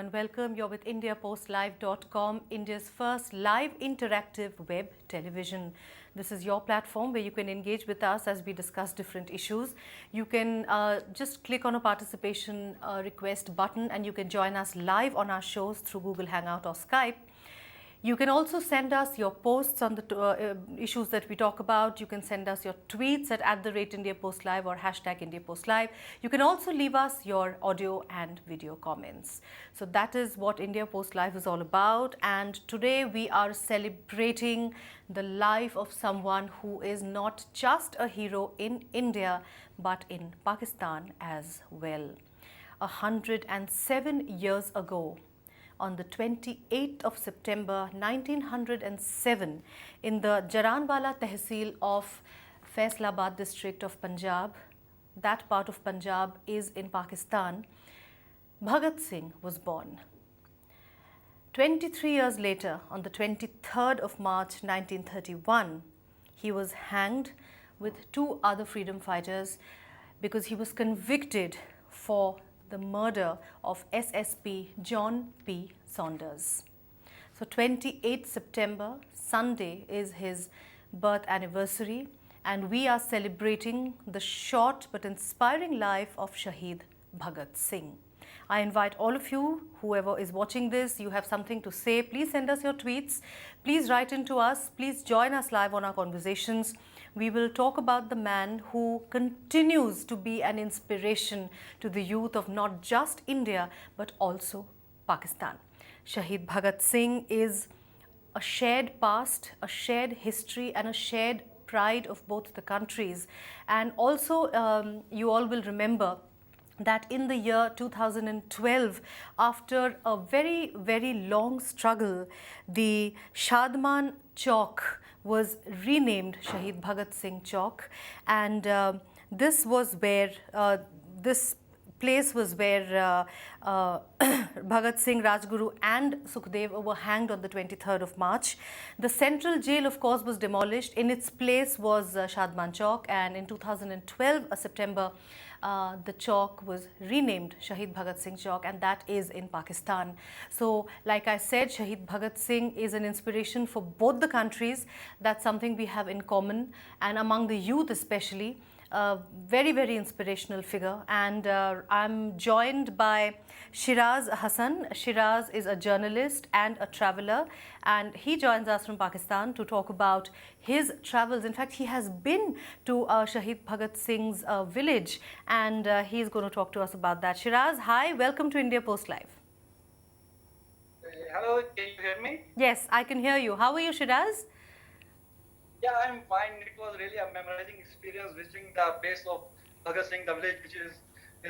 and welcome. You're with IndiaPostLive.com, India's first live interactive web television. This is your platform where you can engage with us as we discuss different issues. You can just click on a participation request button and you can join us live on our shows through Google Hangout or Skype. You can also send us your posts on the issues that we talk about. You can send us your tweets at @IndiaPostLive or #IndiaPostLive. You can also leave us your audio and video comments. So that is what India Post Live is all about. And today we are celebrating the life of someone who is not just a hero in India, but in Pakistan as well. 107 years ago, on the 28th of September 1907, in the Jaranwala Tehsil of Faisalabad district of Punjab, that part of Punjab is in Pakistan, Bhagat Singh was born. 23 years later, on the 23rd of March 1931, he was hanged with two other freedom fighters because he was convicted for the murder of SSP John P. Saunders. So 28th September, Sunday, is his birth anniversary, and we are celebrating the short but inspiring life of Shaheed Bhagat Singh. I invite all of you, whoever is watching this, you have something to say, please send us your tweets, please write into us, please join us live on our conversations. We will talk about the man who continues to be an inspiration to the youth of not just India, but also Pakistan. Shaheed Bhagat Singh is a shared past, a shared history, and a shared pride of both the countries. And also, you all will remember that in the year 2012, after a very, very long struggle, the Shadman Chowk was renamed Shaheed Bhagat Singh Chowk, and this was where this place was where Bhagat Singh, Rajguru and Sukhdev were hanged on the 23rd of March. The central jail, of course, was demolished. In its place was Shadman Chowk, and in 2012, September, the Chowk was renamed Shaheed Bhagat Singh Chowk, and that is in Pakistan. So, like I said, Shaheed Bhagat Singh is an inspiration for both the countries. That's something we have in common, and among the youth especially. Very, very inspirational figure. And I'm joined by Shiraz Hassan. Shiraz is a journalist and a traveler, and he joins us from Pakistan to talk about his travels. In fact, he has been to Shaheed Bhagat Singh's village, and he's going to talk to us about that. Shiraz, hi, welcome to India Post Live. Hello, can you hear me? Yes, I can hear you. How are you, Shiraz? Yeah, I'm fine. It was really a memorizing experience visiting the place of Bhagat Singh, the village which is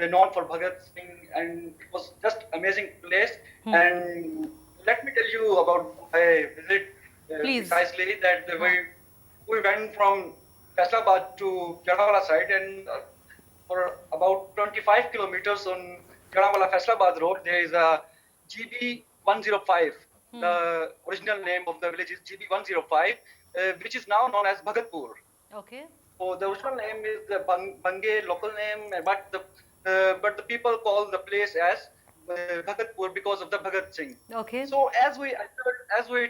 known for Bhagat Singh, and it was just amazing place. And let me tell you about my visit precisely. That we went from Faisalabad to Jaranwala side, and for about 25 kilometers on Jaranwala Faisalabad road, there is a GB 105. The original name of the village is GB 105. Which is now known as Bhagatpur. Okay. So the original name is the Bangay local name, but the people call the place as Bhagatpur because of the Bhagat Singh. Okay. So as we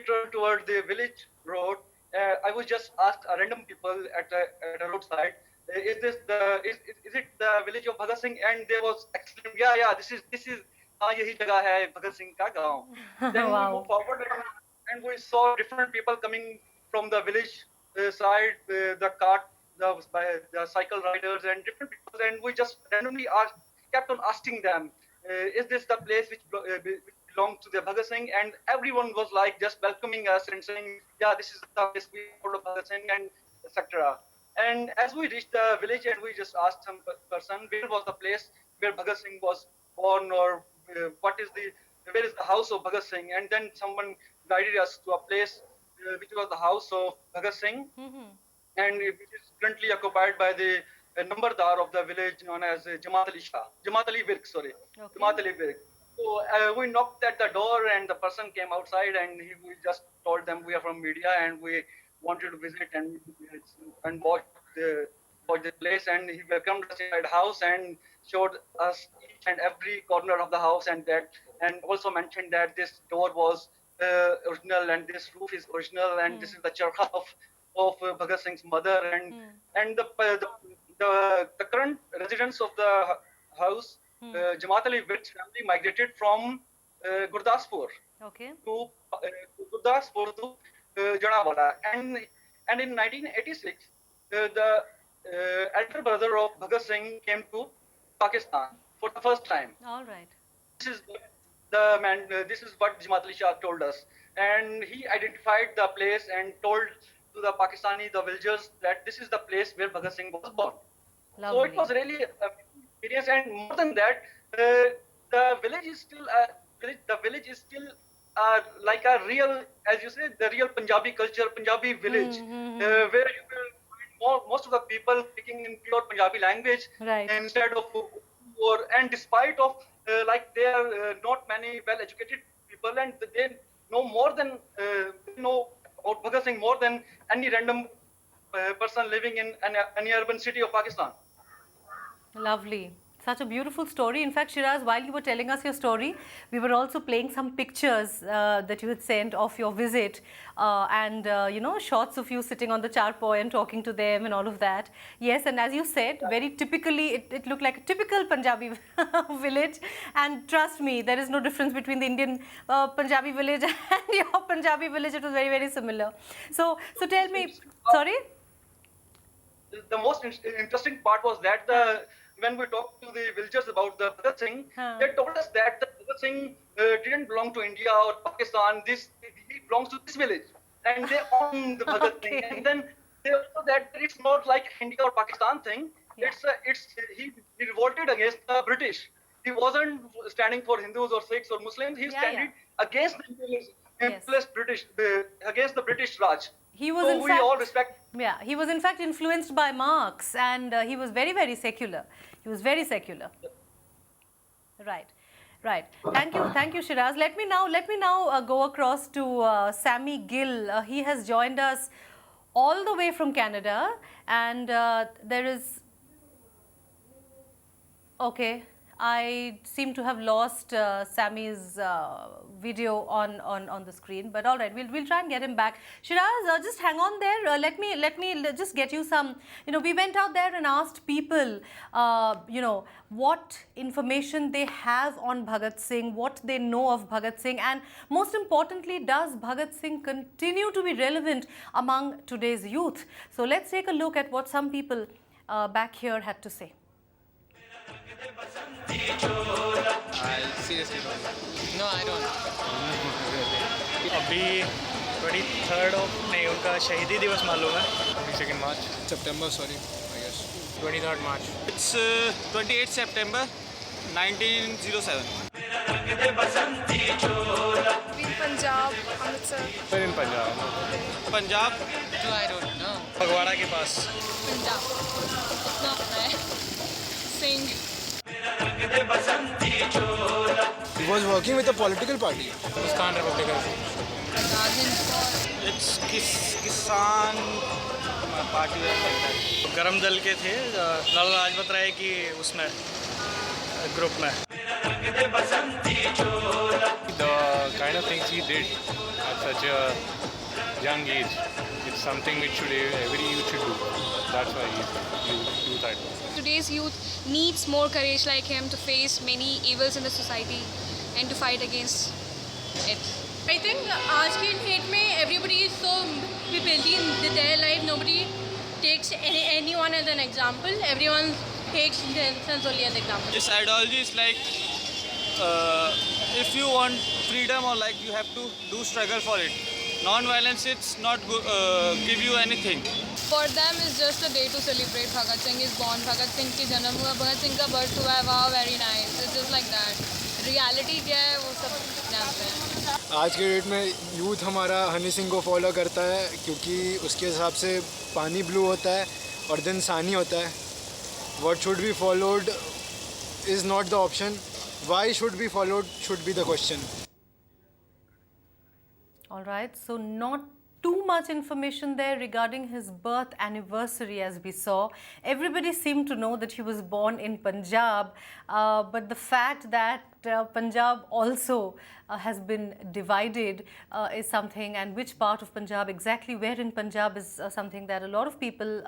turned toward the village road, I was just asked a random people at a roadside, is it the village of Bhagat Singh? And they was exclaimed, yeah, this is yahi jagah hai Bhagat Singh ka gaon. Then we moved forward and we saw different people coming from the village side, the cart, the cycle riders and different people, and we just randomly kept on asking them, is this the place which belongs to the Bhagat Singh? And everyone was like just welcoming us and saying, yeah, this is the place we follow Bhagat Singh, and etc. And as we reached the village and we just asked some person, where was the place where Bhagat Singh was born, or where is the house of Bhagat Singh? And then someone guided us to a place which was the house of Bhagat Singh, and which is currently occupied by the Nambardar of the village known as Jamaat Ali Virk. So we knocked at the door, and the person came outside, and we just told them we are from media and we wanted to visit and watch about the place, and he welcomed us inside the house and showed us each and every corner of the house, and also mentioned that this door was original, and this roof is original, and this is the charkha of Bhagat Singh's mother, and the current residents of the house, Jamaat Ali Wit's family migrated from Gurdaspur to Gurdaspur to Janawala, and in 1986, the elder brother of Bhagat Singh came to Pakistan for the first time. All right. This is the man. This is what Jamaat Ali Shah told us, and he identified the place and told to the Pakistani, the villagers, that this is the place where Bhagat Singh was born. Lovely. So it was really an experience, and more than that, the village is still like a real, as you say, the real Punjabi culture, Punjabi village, where you will find most of the people speaking in pure Punjabi language, right, instead of and despite of like there are not many well-educated people, and they know more than know about Bhagat Singh more than any random person living in any urban city of Pakistan. Lovely. Such a beautiful story. In fact, Shiraz, while you were telling us your story, we were also playing some pictures that you had sent of your visit and, you know, shots of you sitting on the charpoy and talking to them and all of that. Yes, and as you said, very typically, it looked like a typical Punjabi village. And trust me, there is no difference between the Indian Punjabi village and your Punjabi village. It was very, very similar. So tell me, sorry? The most interesting part was that when we talked to the villagers about the Bhagat Singh, they told us that the Bhagat Singh didn't belong to India or Pakistan. He belongs to this village, and they own the Bhagat Singh. And then they also that it's not like India or Pakistan thing. Yeah. He revolted against the British. He wasn't standing for Hindus or Sikhs or Muslims. He standing against the British, against the British Raj. He was so we all respect. Yeah, he was in fact influenced by Marx, and he was very, very secular. He was very secular. Right, right. Thank you, Shiraz. Let me now go across to Sammy Gill. He has joined us all the way from Canada, and there is. Okay, I seem to have lost Sammy's video on the screen, but all right, we'll try and get him back. Shiraz, just hang on there. Let me just get you some. You know, we went out there and asked people, you know, what information they have on Bhagat Singh, what they know of Bhagat Singh, and most importantly, does Bhagat Singh continue to be relevant among today's youth? So let's take a look at what some people back here had to say. I seriously don't. No, I don't. अभी 23rd of नहीं उनका शहीदी दिवस मालूम है 22nd March September sorry I guess 23rd March It's 28th September 1907 in Punjab Amritsar We're in Punjab Punjab no I don't know Phagwara के पास Punjab इतना पता है Singh He was working with a political party Pakistan Republic It's Kisan party like that गरम दल के थे लाला लाजपत राय की उसमें ग्रुप में the kind of things he did at such a young age it's something which every youth should do that's why he's youth idol Today's youth needs more courage like him to face many evils in the society and to fight against it. I think आज की date में everybody is so busy in their life. Nobody takes anyone as an example. Everyone takes themselves only as example. This ideology is like if you want freedom or like you have to do struggle for it non-violence it's not give you anything For them it's just a day to celebrate Bhagat Singh is born Bhagat Singh की जन्म हुआ Bhagat Singh का birth हुआ है wow very nice it's just like that reality क्या है वो सब जानते हैं आज के डेट में यूथ हमारा हनी सिंह को फॉलो करता है क्योंकि उसके हिसाब से पानी ब्लू होता है और दिन सानी होता है what should be followed is not the option why should be followed should be the question All right, so not too much information there regarding his birth anniversary, as we saw. Everybody seemed to know that he was born in Punjab, but the fact that Punjab also has been divided is something, and which part of Punjab exactly, where in Punjab, is something that a lot of people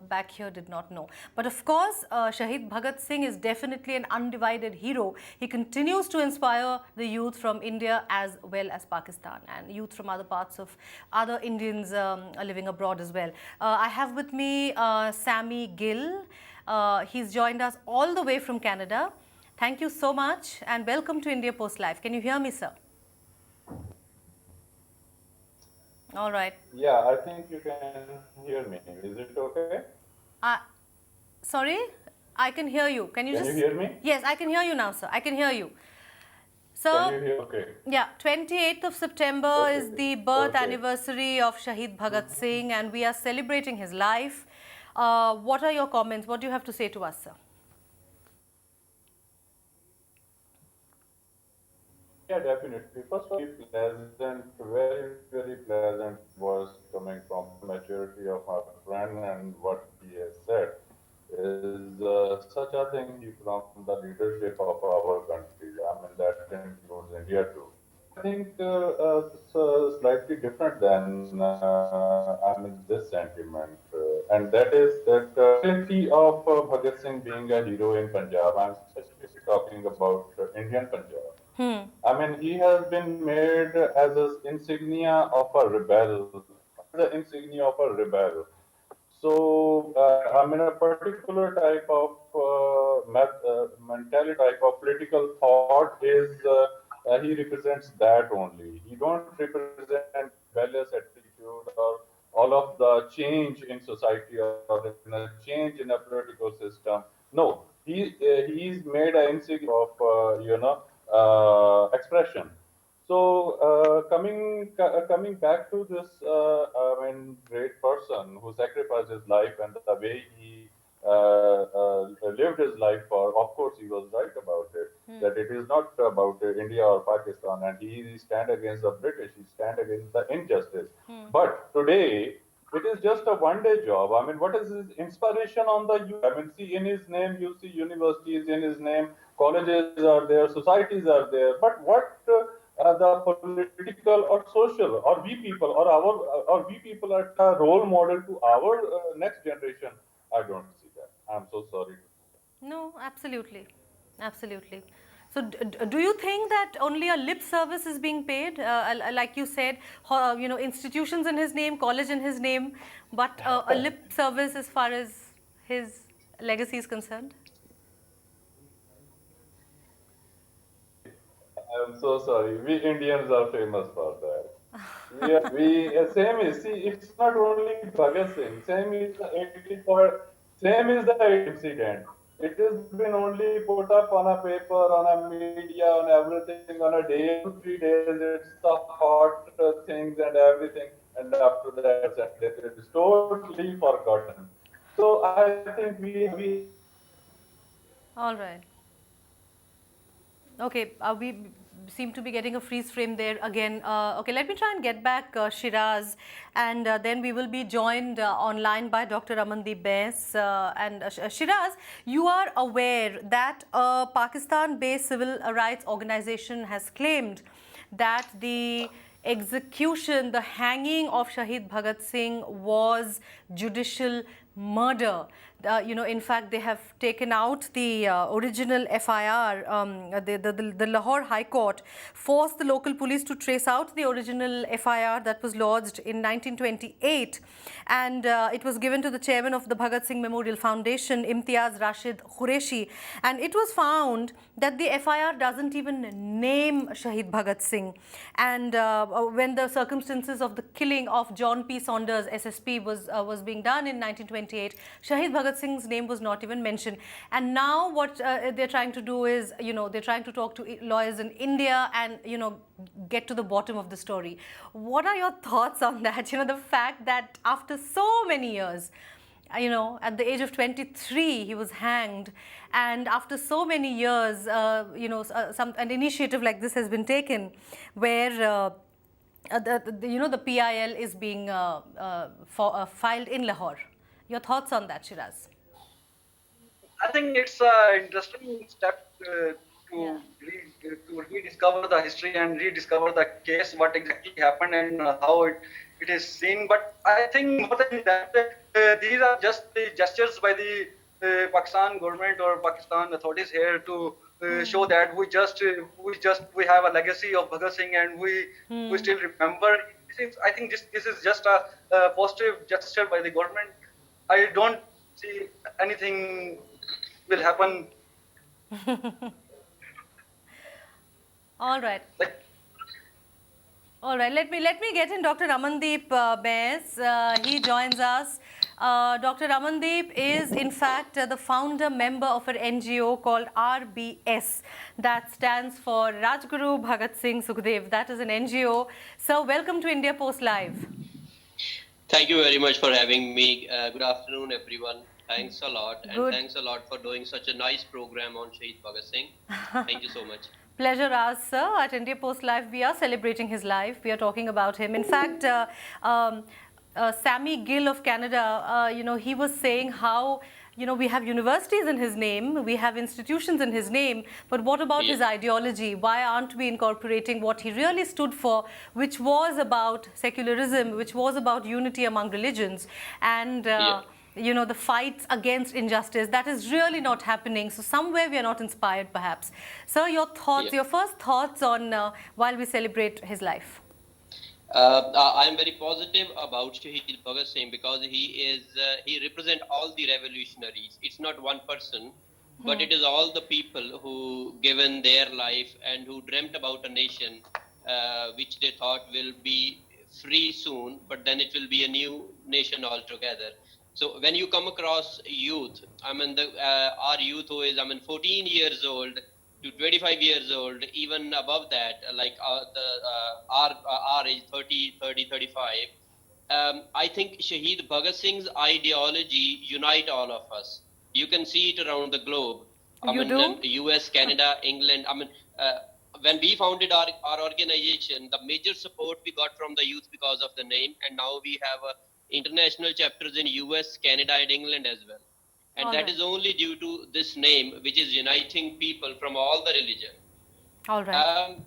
back here did not know. But of course, Shaheed Bhagat Singh is definitely an undivided hero. He continues to inspire the youth from India as well as Pakistan, and youth from other parts of other Indians living abroad as well. I have with me Sammy Gill. He's joined us all the way from Canada. Thank you so much and welcome to India Post Live. Can you hear me, sir? All right. Yeah, I think you can hear me. Is it okay? Sorry? I can hear you. Can you hear me? Yes, I can hear you now, sir. I can hear you. So, can you hear? Okay. Yeah, 28th of September is the birth anniversary of Shaheed Bhagat Singh, and we are celebrating his life. What are your comments? What do you have to say to us, sir? Yeah, definitely. First of all, pleasant, very, very pleasant voice coming from the maturity of our friend, and what he has said is such a thing from the leadership of our country. I mean, that includes India too. I think it's slightly different than this sentiment, and that is that quality of Bhagat Singh being a hero in Punjab. I'm specifically talking about Indian Punjab. I mean, he has been made as an insignia of a rebel, the insignia of a rebel. So, I mean, a particular type of mentality, type of political thought is he represents that only. He don't represent rebellious attitude or all of the change in society or in a change in a political system. No, he's made an insignia of expression. So coming back to this, great person who sacrificed his life and the way he lived his life for. Of course, he was right about it. That it is not about India or Pakistan, and he stand against the British. He stand against the injustice. But today, it is just a one-day job. I mean, what is his inspiration on the youth? I mean, see, in his name, you see universities, in his name, colleges are there, societies are there. But what the political or social or we people are a role model to our next generation? I don't see that. I'm so sorry. No, absolutely. Absolutely. So, do you think that only a lip service is being paid? Like you said, institutions in his name, college in his name, but a lip service as far as his legacy is concerned? I'm so sorry. We Indians are famous for that. Same is, see, it's not only Bhagat Singh. Same is the incident. It has been only put up on a paper, on a media, on everything, on a day, 2-3 days. It's the hot things and everything, and after that, it is totally forgotten. So I think we. All right. Okay, we seem to be getting a freeze frame there again. Okay, let me try and get back Shiraz, and then we will be joined online by Dr. Amandeep Bais. Shiraz, you are aware that a Pakistan-based civil rights organization has claimed that the execution, the hanging of Shaheed Bhagat Singh was judicial murder. In fact, they have taken out the original FIR. The Lahore High Court forced the local police to trace out the original FIR that was lodged in 1928, and it was given to the chairman of the Bhagat Singh Memorial Foundation, Imtiaz Rashid Qureshi, and it was found that the FIR doesn't even name Shaheed Bhagat Singh. And when the circumstances of the killing of John P. Saunders, SSP, was being done in 1928, Shaheed Bhagat Singh's name was not even mentioned. And now what they're trying to do is, they're trying to talk to lawyers in India and, get to the bottom of the story. What are your thoughts on that? The fact that after so many years, at the age of 23, he was hanged, and after so many years, an initiative like this has been taken, where the PIL is being filed in Lahore. Your thoughts on that, Shiraz? I think it's an interesting step to rediscover the history and rediscover the case, what exactly happened and how it is seen. But I think more than that, these are just the gestures by the Pakistan government or Pakistan authorities here to show that we have a legacy of Bhagat Singh and we still remember. I think this is just a positive gesture by the government. I don't see anything will happen. All right. All right. Let me get in Dr. Amandeep Baez. He joins us. Dr. Amandeep is in fact the founder member of an NGO called RBS. That stands for Rajguru Bhagat Singh Sukhdev. That is an NGO. So welcome to India Post Live. Thank you very much for having me. Good afternoon, everyone. Thanks a lot. And thanks a lot for doing such a nice program on Shaheed Bhagat Singh. Thank you so much. Pleasure ours, sir. At India Post Live, we are celebrating his life. We are talking about him. In fact, Sammy Gill of Canada, he was saying how, we have universities in his name, we have institutions in his name, but what about his ideology? Why aren't we incorporating what he really stood for, which was about secularism, which was about unity among religions, and the fights against injustice? That is really not happening. So somewhere we are not inspired, perhaps. Sir, your thoughts, your first thoughts on while we celebrate his life? I am very positive about Shaheed Bhagat Singh because he represents all the revolutionaries. It's not one person, but it is all the people who given their life and who dreamt about a nation which they thought will be free soon, but then it will be a new nation altogether. So when you come across youth, our youth who is 14 years old to 25 years old, even above that, like our age 30, 35, I think Shaheed Bhagat Singh's ideology unite all of us. You can see it around the globe. US, Canada, England. When we founded our organization, the major support we got from the youth because of the name, and now we have international chapters in US, Canada, and England as well. And that is only due to this name, which is uniting people from all the religion. All right.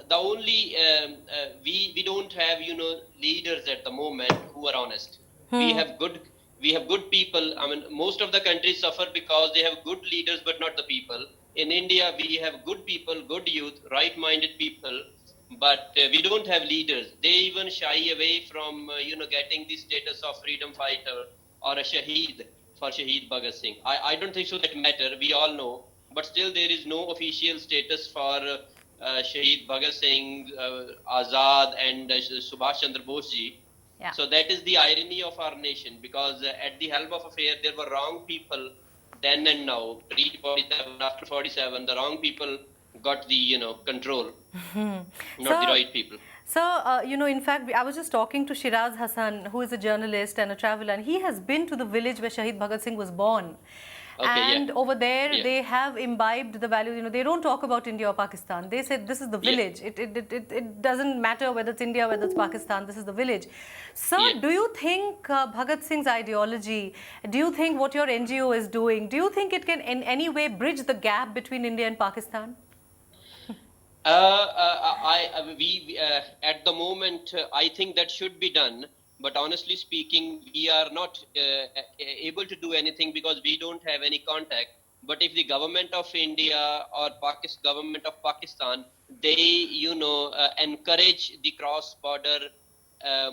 The only we don't have leaders at the moment who are honest. We have good people. Most of the countries suffer because they have good leaders but not the people. In India, we have good people, good youth, right-minded people, but we don't have leaders. They even shy away from getting the status of freedom fighter or a Shaheed for Shaheed Bhagat Singh. I don't think so that matter. We all know, but still there is no official status for Shaheed Bhagat Singh, Azad, and Subhash Chandra Bose ji. Yeah. So that is the irony of our nation, because at the helm of affair there were wrong people then and now. Pre-47, after 47, the wrong people got the control, not the right people. So, in fact, I was just talking to Shiraz Hassan, who is a journalist and a traveler, and he has been to the village where Shaheed Bhagat Singh was born. And over there, they have imbibed the values. They don't talk about India or Pakistan. They said this is the village. It doesn't matter whether it's India, whether it's Pakistan. This is the village. Sir, do you think Bhagat Singh's ideology, do you think what your NGO is doing, do you think it can in any way bridge the gap between India and Pakistan? At the moment, I think that should be done. But honestly speaking, we are not able to do anything because we don't have any contact. But if the government of India or government of Pakistan, they, encourage the cross-border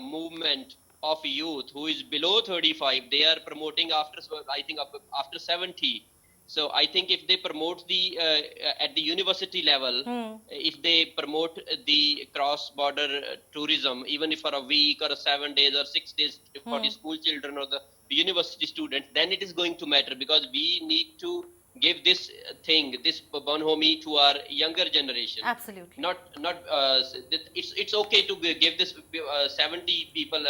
movement of youth who is below 35, they are promoting after 70. So I think if they promote the at the university level, if they promote the cross-border tourism, even if for a week or 7 days or 6 days for the school children or the university students, then it is going to matter, because we need to give this bonhomie to our younger generation. Absolutely. It's okay to give this 70 people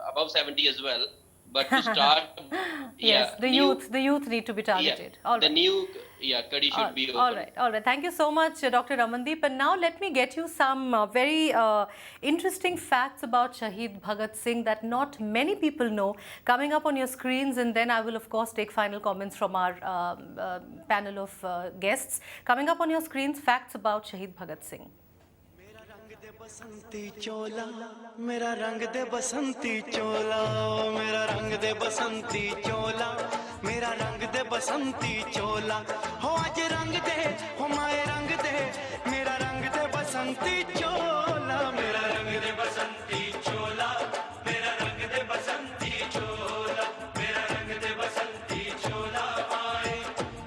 above 70 as well. But to start, Yes, the youth need to be targeted. All the right. new Kadi should be open. All right. Thank you so much, Dr. Ramandeep. And now let me get you some very interesting facts about Shaheed Bhagat Singh that not many people know, coming up on your screens, and then I will of course take final comments from our panel of guests. Coming up on your screens, facts about Shaheed Bhagat Singh. बसंती चोला मेरा रंग दे बसंती चोला मेरा रंग दे बसंती चोला मेरा रंग दे बसंती चोला हो आज रंग दे हो माए रंग दे मेरा रंग दे बसंती चोला मेरा रंग दे बसंती चोला मेरा रंग दे बसंती चोला मेरा रंग दे बसंती चोला आए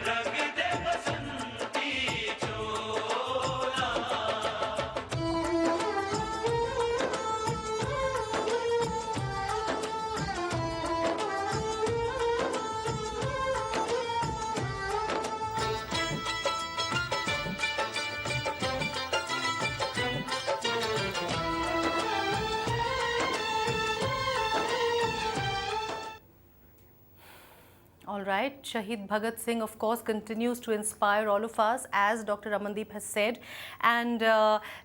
रंग दे बसंती चोला All right, Shaheed Bhagat Singh, of course, continues to inspire all of us, as Dr. Ramandeep has said. And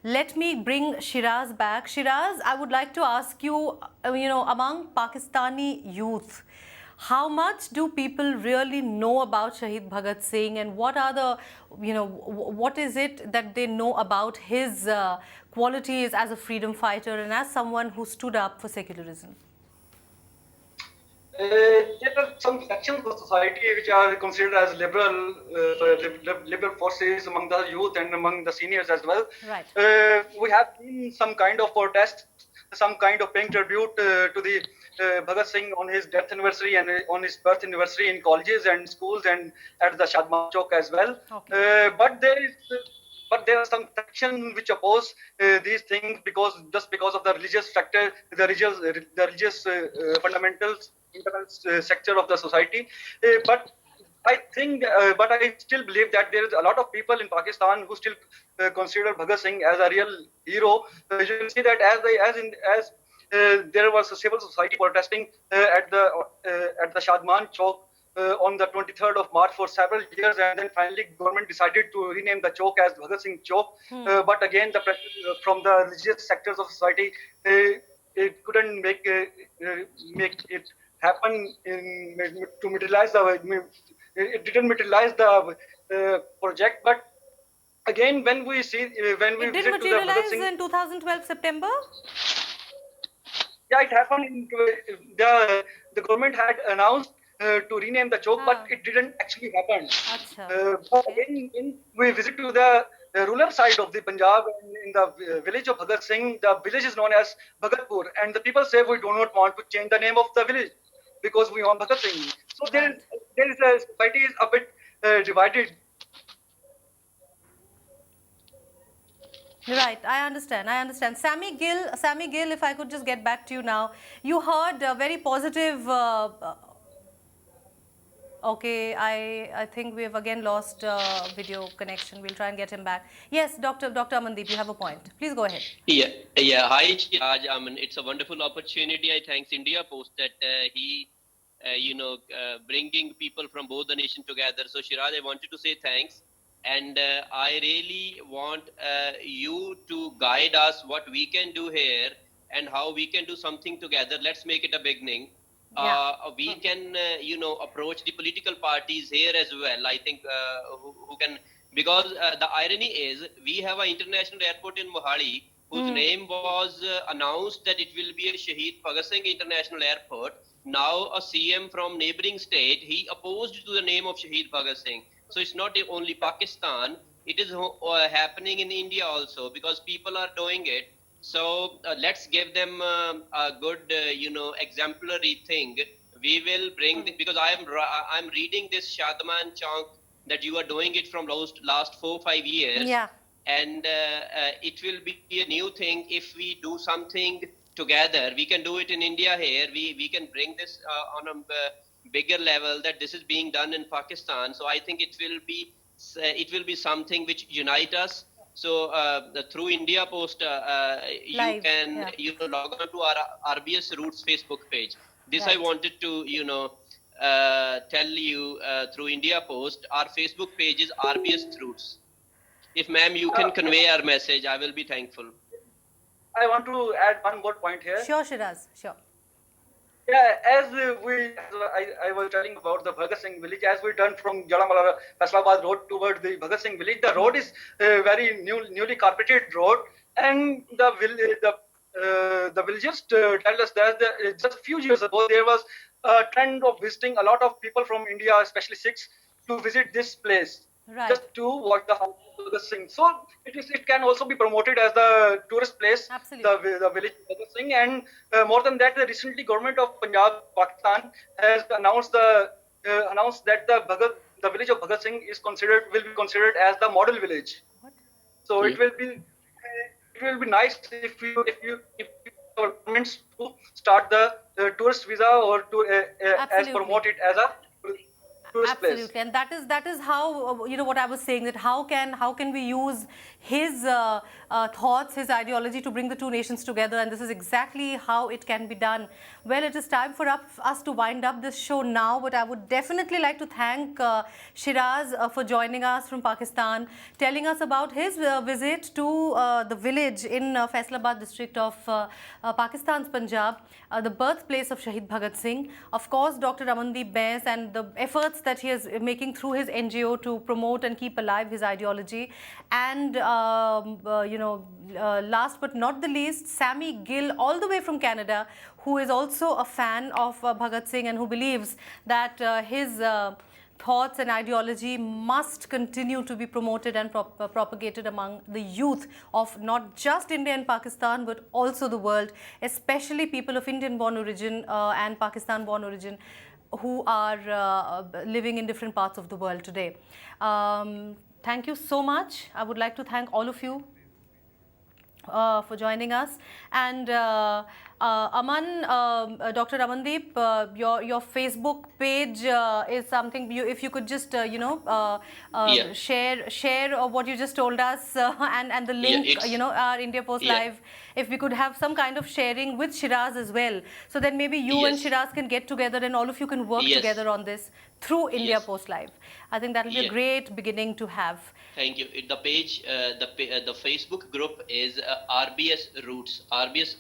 let me bring Shiraz back. Shiraz, I would like to ask you, among Pakistani youth, how much do people really know about Shaheed Bhagat Singh, and what are the, what is it that they know about his qualities as a freedom fighter and as someone who stood up for secularism? There are some sections of society which are considered as liberal forces among the youth and among the seniors as well. Right. We have seen some kind of protest, some kind of paying tribute to the Bhagat Singh on his death anniversary and on his birth anniversary in colleges and schools and at the Shadman Chowk as well. Okay. But there are some sections which oppose these things just because of the religious factor, the religious fundamentals, internal sector of the society. But I still believe that there is a lot of people in Pakistan who still consider Bhagat Singh as a real hero. You can see that as there was a civil society protesting at the Shadman Chowk on the 23rd of March for several years, and then finally government decided to rename the chowk as Bhagat Singh Chowk. But again, the pressure from the religious sectors of society, it couldn't make it happen to materialize it didn't materialize the project. But again, when we It did visit to the Bhagat Singh, materialize in 2012 September? yeah, it happened. The government had announced to rename the chowk, but it didn't actually happen. But again, when we visit to the rural side of the Punjab, in the village of Bhagat Singh, the village is known as Bhagatpur, and the people say we do not want to change the name of the village because we want Bhagat Singh. So there is a society is a bit divided. Right, I understand. Sammy Gill, if I could just get back to you now. You heard a very positive. Okay, I think we have again lost video connection. We'll try and get him back. Yes, Dr. Amandeep, you have a point. Please go ahead. Yeah. Hi, Shiraj. It's a wonderful opportunity. I thanks India Post that he, bringing people from both the nation together. So, Shiraj, I wanted to say thanks. And I really want you to guide us what we can do here and how we can do something together. Let's make it a beginning. We can, approach the political parties here as well. I think who can, because the irony is we have an international airport in Mohali whose name was announced that it will be a Shaheed Bhagat Singh International Airport. Now a CM from neighboring state, he opposed to the name of Shaheed Bhagat Singh. So it's not only Pakistan, it is happening in India also because people are doing it. So let's give them a good, exemplary thing. We will bring, because I'm reading this Shadman Chowk that you are doing it from last 4-5 years. Yeah. And it will be a new thing if we do something together. We can do it in India here. We can bring this on a bigger level that this is being done in Pakistan. So I think it will be something which unite us. So through India Post, you can log on to our RBS Roots Facebook page. This I wanted to, tell you through India Post. Our Facebook page is RBS Roots. If ma'am, you can convey our message, I will be thankful. I want to add one more point here. Sure, Shiraz, sure. Yeah, I was telling about the Bhagat Singh village, as we turn from Jalamala Faisalabad road toward the Bhagat Singh village, the road is a very newly carpeted road, and the villagers tell us that just a few years ago there was a trend of visiting a lot of people from India, especially Sikhs, to visit this place. Right. Just to watch the house of Bhagat Singh. So it can also be promoted as the tourist place, Absolutely. the village of Bhagat Singh. And more than that, the recently government of Punjab, Pakistan, has announced that the village of Bhagat Singh will be considered as the model village. What? So it will be nice if our governments to start the tourist visa or to as promote it as a Absolutely, place. And that is how what I was saying, that how can we use his thoughts, his ideology to bring the two nations together, and this is exactly how it can be done. Well, it is time for us to wind up this show now, but I would definitely like to thank Shiraz for joining us from Pakistan, telling us about his visit to the village in Faisalabad district of Pakistan's Punjab, the birthplace of Shaheed Bhagat Singh. Of course, Dr. Amandeep Bains and the efforts that he is making through his NGO to promote and keep alive his ideology. And, last but not the least, Sammy Gill, all the way from Canada, who is also a fan of Bhagat Singh and who believes that his thoughts and ideology must continue to be promoted and propagated among the youth of not just India and Pakistan, but also the world, especially people of Indian-born origin and Pakistan-born origin who are living in different parts of the world today. Thank you so much. I would like to thank all of you for joining us. And Aman, Dr. Amandeep, your Facebook page is something, if you could just, share what you just told us and the link, our India Post Live, if we could have some kind of sharing with Shiraz as well. So then maybe you and Shiraz can get together and all of you can work together on this through India Post Live. I think that will be a great beginning to have. Thank you. The page, the Facebook group is RBS Roots. RBS,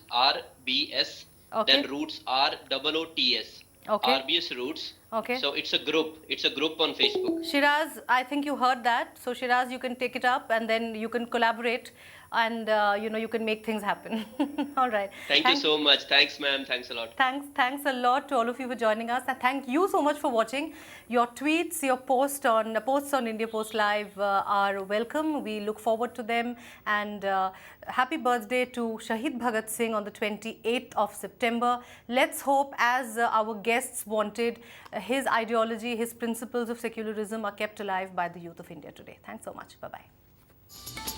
then Roots ROOTS. Okay. RBS Roots. Okay. So it's a group. It's a group on Facebook. Shiraz, I think you heard that. So Shiraz, you can take it up and then you can collaborate and you can make things happen. All right. Thank you so much. Thanks, ma'am. Thanks a lot. Thanks a lot to all of you for joining us, and thank you so much for watching. Your tweets, your posts on India Post Live are welcome. We look forward to them, and happy birthday to Shaheed Bhagat Singh on the 28th of September. Let's hope, as our guests wanted, his ideology, his principles of secularism are kept alive by the youth of India today. Thanks so much. Bye-bye.